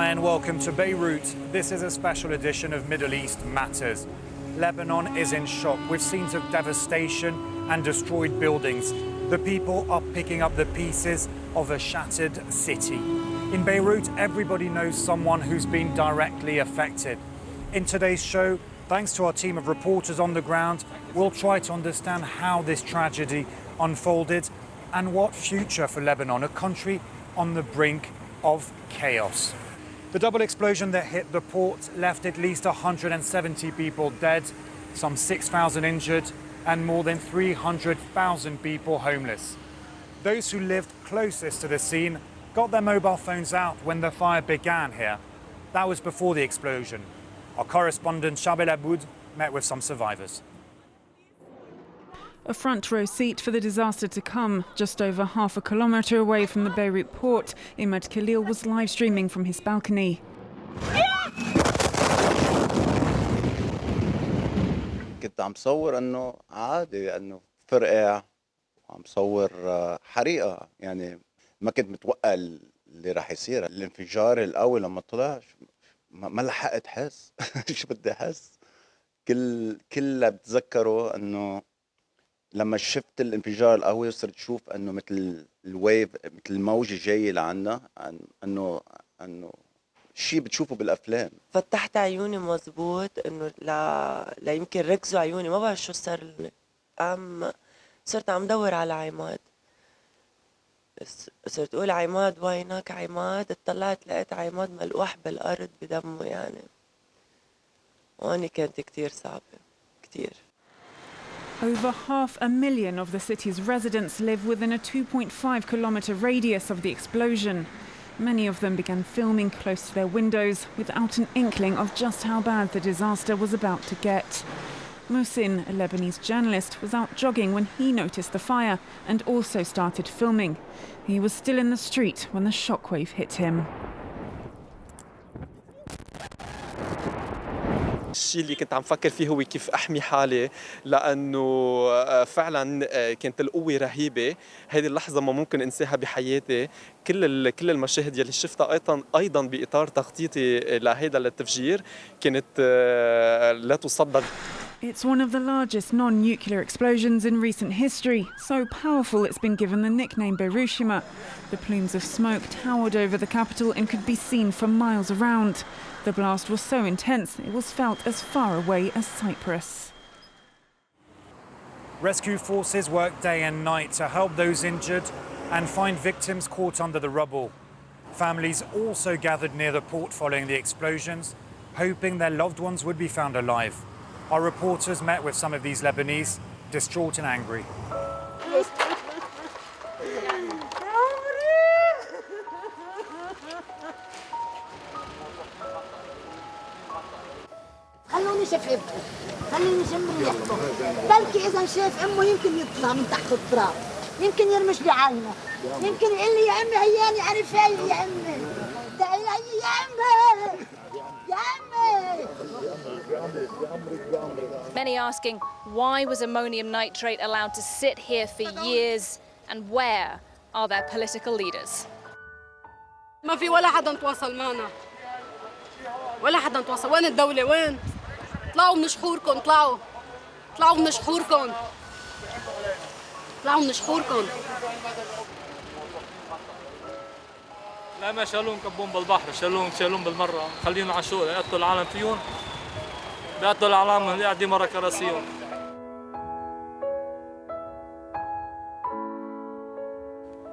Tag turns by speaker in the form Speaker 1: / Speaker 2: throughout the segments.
Speaker 1: Hi and welcome to Beirut. This is a special edition of Middle East Matters. Lebanon is in shock with scenes of devastation and destroyed buildings. The people are picking up the pieces of a shattered city. In Beirut, everybody knows someone who's been directly affected. In today's show, thanks to our team of reporters on the ground, we'll try to understand how this tragedy unfolded and what future for Lebanon, a country on the brink of chaos. The double explosion that hit the port left at least 170 people dead, some 6,000 injured, and more than 300,000 people homeless. Those who lived closest to the scene got their mobile phones out when the fire began here. That was before the explosion. Our correspondent Shabel Aboud met with some survivors.
Speaker 2: A front row seat for the disaster to come. Just over half a kilometre away from the Beirut port, Imad Khalil was live streaming from his balcony.
Speaker 3: كنت عم صور انه عادي انه فرقع وعم صور حريقه يعني ما كنت متوقع اللي راح يصير الانفجار القوي لما طلع ما لحقت احس شو بدي احس كل بتذكره انه لما شفت الانفجار القوي وصرت اشوف انه مثل الويف مثل الموجه جايه لعنا انه شيء بتشوفه بالافلام.
Speaker 4: فتحت عيوني مزبوط انه لا يمكن ركزوا عيوني، ما بعرف شو صار لي. صرت عم دور على عماد، صرت اقول عماد وينك عماد، اطلعت لقيت عماد ملقوح بالارض بدمه يعني. وهون كانت كتير صعبه كتير.
Speaker 2: Over 500,000 of the city's residents live within a 2.5-kilometre radius of the explosion. Many of them began filming close to their windows without an inkling of just how bad the disaster was about to get. Musin, a Lebanese journalist, was out jogging when he noticed the fire and also started filming. He was still in the street when the shockwave hit him.
Speaker 5: الشيء اللي كنت عم فكر فيه هو كيف أحمي حالي، لأنه فعلا كانت القوة رهيبة. هذه اللحظة ما ممكن أنساها بحياتي. كل المشاهد يلي شفتها أيضا بإطار تخطيطي لهذا التفجير كانت لا تصدق.
Speaker 2: It's one of the largest non-nuclear explosions in recent history, so powerful it's been given the nickname Hiroshima. The plumes of smoke towered over the capital and could be seen for miles around. The blast was so intense it was felt as far away as Cyprus.
Speaker 1: Rescue forces work day and night to help those injured and find victims caught under the rubble. Families also gathered near the port following the explosions, hoping their loved ones would be found alive. Our reporters met with some of these Lebanese, distraught and angry.
Speaker 6: خلوني شاف ابني، خليني شم ريحته، بلكي إذا شاف أمه يمكن يطلع من تحت التراب، يمكن يرمش لي عينه، يمكن يقول لي يا أمي هياني أنا فايق يا أمي، تعالي يا أمي، يا أمي.
Speaker 7: Many asking, why was ammonium nitrate allowed to sit here for years, and where are their political leaders?
Speaker 8: ما في ولا حدا تواصل معنا، ولا حدا تواصل. وين الدولة وين؟ طلعوا من شحوركم، طلعوا من شحوركم، طلعوا من شحوركم.
Speaker 9: لا ما شالوهم كبون بالبحر، شالوهم بالمرة، خليهم على الشغل، يقتلوا العالم فيهم، بيقتلوا العالم اللي قاعدين مرة كراسيهم.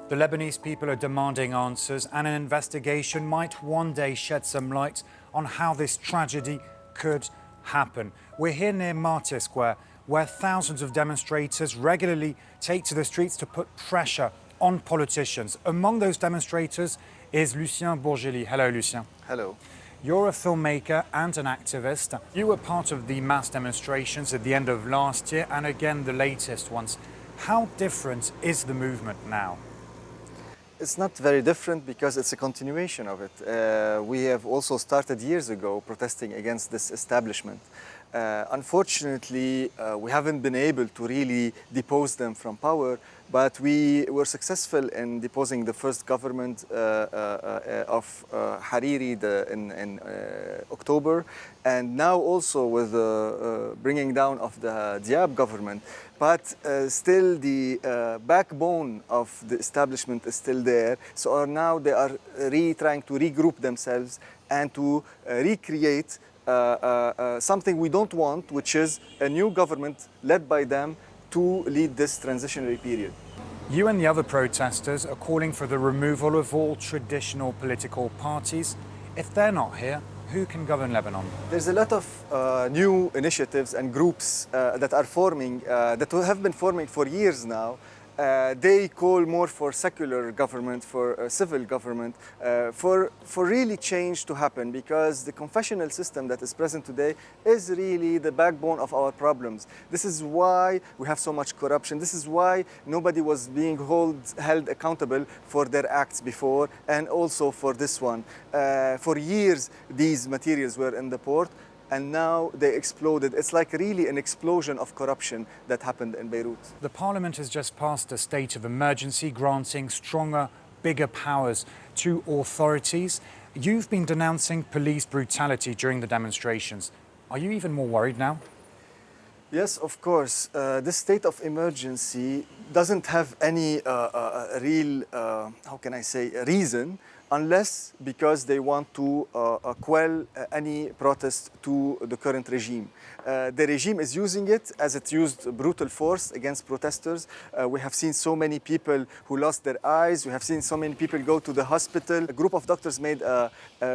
Speaker 1: The Lebanese people are demanding answers, and an investigation might one day shed some light on how this tragedy could happen. We're here near Martyr Square, where thousands of demonstrators regularly take to the streets to put pressure on politicians. Among those demonstrators is Lucien Bourgeli. Hello, Lucien.
Speaker 3: Hello.
Speaker 1: You're a filmmaker and an activist. You were part of the mass demonstrations at the end of last year and again the latest ones. How different is the movement now?
Speaker 10: It's not very different because it's a continuation of it. We have also started years ago protesting against this establishment. Unfortunately, we haven't been able to really depose them from power But we were successful in deposing the first government of Hariri in October, and now also with the bringing down of the Diab government. But still the backbone of the establishment is still there. So now they are trying to regroup themselves and to recreate something we don't want, which is a new government led by them to lead this transitionary period.
Speaker 1: You and the other protesters are calling for the removal of all traditional political parties. If they're not here, who can govern Lebanon?
Speaker 10: There's a lot of new initiatives and groups that are forming, that have been forming for years now. They call more for secular government, for civil government, for really change to happen, because the confessional system that is present today is really the backbone of our problems. This is why we have so much corruption. This is why nobody was being held accountable for their acts before, and also for this one. For years, these materials were in the port, and now they exploded. It's like really an explosion of corruption that happened in Beirut.
Speaker 1: The parliament has just passed a state of emergency, granting stronger, bigger powers to authorities. You've been denouncing police brutality during the demonstrations. Are you even more worried now?
Speaker 10: Yes, of course. This state of emergency doesn't have any real, how can I say, reason, unless because they want to quell any protest to the current regime. The regime is using it as it used brutal force against protesters. We have seen so many people who lost their eyes. We have seen so many people go to the hospital. A group of doctors made a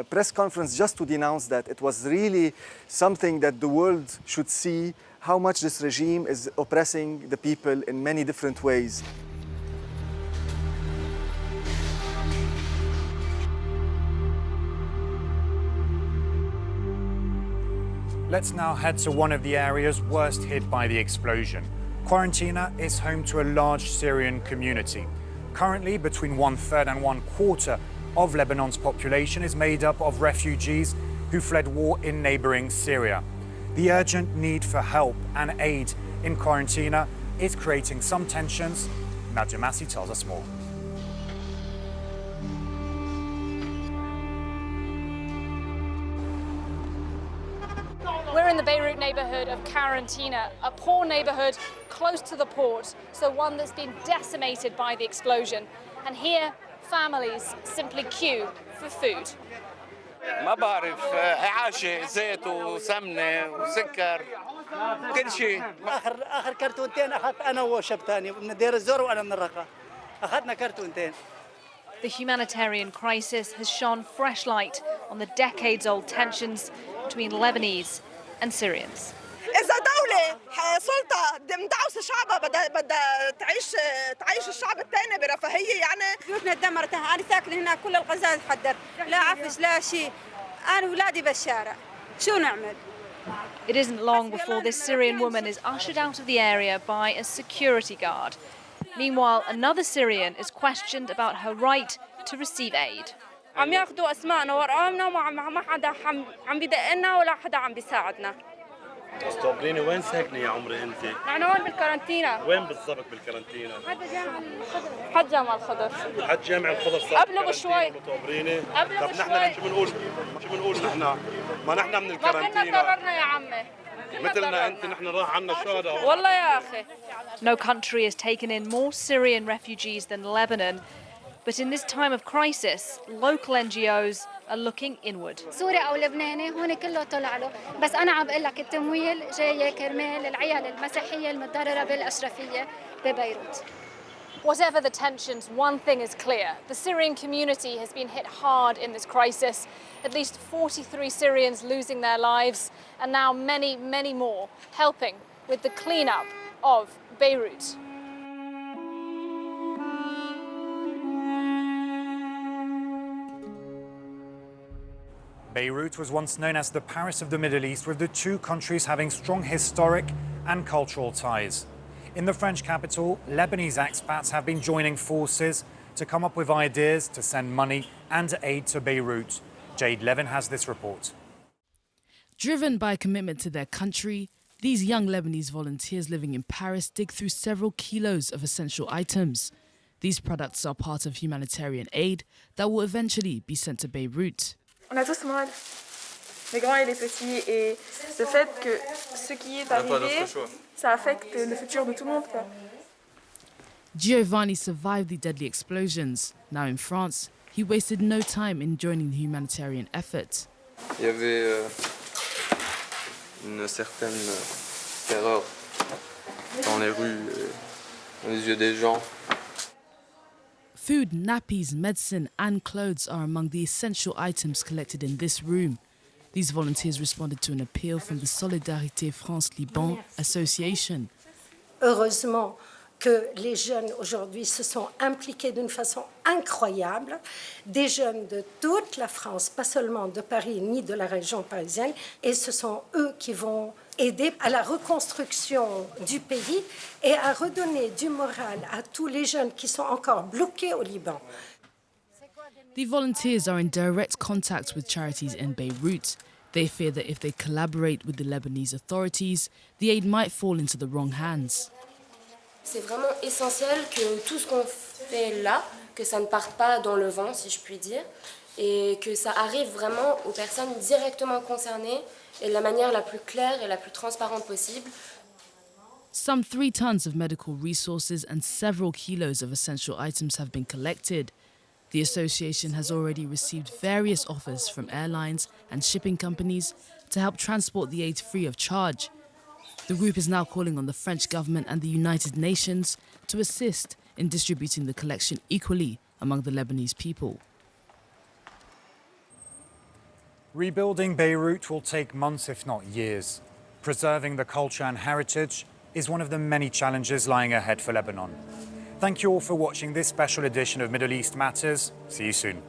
Speaker 10: press conference just to denounce that. It was really something that the world should see, how much this regime is oppressing the people in many different ways.
Speaker 1: Let's now head to one of the areas worst hit by the explosion. Quarantina is home to a large Syrian community. Currently, between 1/3 and 1/4 of Lebanon's population is made up of refugees who fled war in neighboring Syria. The urgent need for help and aid in Quarantina is creating some tensions. Nadia Massi tells us more.
Speaker 7: We're in the Beirut neighborhood of Quarantina, a poor neighborhood close to the port, so one that's been decimated by the explosion. And here, families simply queue for food.
Speaker 11: ما بعرف إعاشة زيت وسمنة وسكر كل شيء.
Speaker 12: آخر كرتونتين أخذت أنا وشاب ثاني من دير الزور وأنا من الرقة. أخذنا كرتونتين.
Speaker 7: The humanitarian crisis has shone fresh light on the decades-old tensions between Lebanese and Syrians.
Speaker 13: إذا دولة سلطة مدعوسة شعبها بدها تعيش الشعب الثاني برفاهية يعني.
Speaker 14: بيوتنا تدمرت، أنا ساكنة هنا كل الغزال تحدر، لا عفش لا شيء، أنا ولادي بالشارع، شو نعمل؟
Speaker 7: It isn't long before this Syrian woman is ushered out of the area by a security guard. Meanwhile, another Syrian is questioned about her right to receive aid.
Speaker 14: عم ياخذوا أسماءنا وأرقامنا وما حدا عم بيدقنا ولا حدا عم بيساعدنا.
Speaker 15: استوبريني وين ساكنة يا عمري أنت؟
Speaker 14: نحن هون بالكارنتينا.
Speaker 15: وين بالضبط بالكارنتينا؟
Speaker 14: حد جامع الخضر.
Speaker 15: حد جامع الخضر صار
Speaker 14: قبله بشوي.
Speaker 15: طب نحن شو بنقول نحن؟ ما نحن من الكارنتينا.
Speaker 14: ما كنا قررنا يا عمي.
Speaker 15: مثلنا أنت نحن راح عنا شهداء.
Speaker 14: والله يا أخي.
Speaker 7: No country has taken in more Syrian refugees than Lebanon. But in this time of crisis, local NGOs are looking inward.
Speaker 16: سوري أو لبناني هون كله طلع له، بس أنا عم بقول لك التمويل جاي كرمال العيال المسيحية المتضررة بالأشرفية ببيروت.
Speaker 7: Whatever the tensions, one thing is clear. The Syrian community has been hit hard in this crisis. At least 43 Syrians losing their lives, and now many, many more helping with the cleanup of Beirut.
Speaker 1: Beirut was once known as the Paris of the Middle East, with the two countries having strong historic and cultural ties. In the French capital, Lebanese expats have been joining forces to come up with ideas to send money and aid to Beirut. Jade Levin has this report.
Speaker 17: Driven by commitment to their country, These young Lebanese volunteers living in Paris dig through several kilos of essential items. These products are part of humanitarian aid that will eventually be sent to Beirut.
Speaker 18: On a tous mal, les grands et les petits, et le fait que ce qui est arrivé, ça affecte le futur de tout le monde, quoi.
Speaker 17: Giovanni survived the deadly explosions. Now in France, he wasted no time in joining the humanitarian effort.
Speaker 19: Il y avait une certaine terreur dans les rues, dans les yeux des gens.
Speaker 17: Food, nappies, medicine and clothes are among the essential items collected in this room. These volunteers responded to an appeal from the Solidarité France-Liban Association.
Speaker 20: Heureusement que les jeunes aujourd'hui se sont impliqués d'une façon incroyable, des jeunes de toute la France, pas seulement de Paris ni de la région parisienne, et ce sont eux qui vont aider à la reconstruction du pays et à redonner du moral à tous les jeunes qui sont encore bloqués au Liban.
Speaker 17: The volunteers are in direct contact with charities in Beirut. They fear that if they collaborate with the Lebanese authorities, the aid might fall into the wrong hands.
Speaker 21: C'est vraiment essentiel que tout ce qu'on fait là, que ça ne parte pas dans le vent, si je puis dire, et que ça arrive vraiment aux personnes directement concernées et de la manière la plus claire et la plus transparente possible.
Speaker 17: Some 3 tons of medical resources and several kilos of essential items have been collected. The association has already received various offers from airlines and shipping companies to help transport the aid free of charge. The group is now calling on the French government and the United Nations to assist in distributing the collection equally among the Lebanese people.
Speaker 1: Rebuilding Beirut will take months, if not years. Preserving the culture and heritage is one of the many challenges lying ahead for Lebanon. Thank you all for watching this special edition of Middle East Matters. See you soon.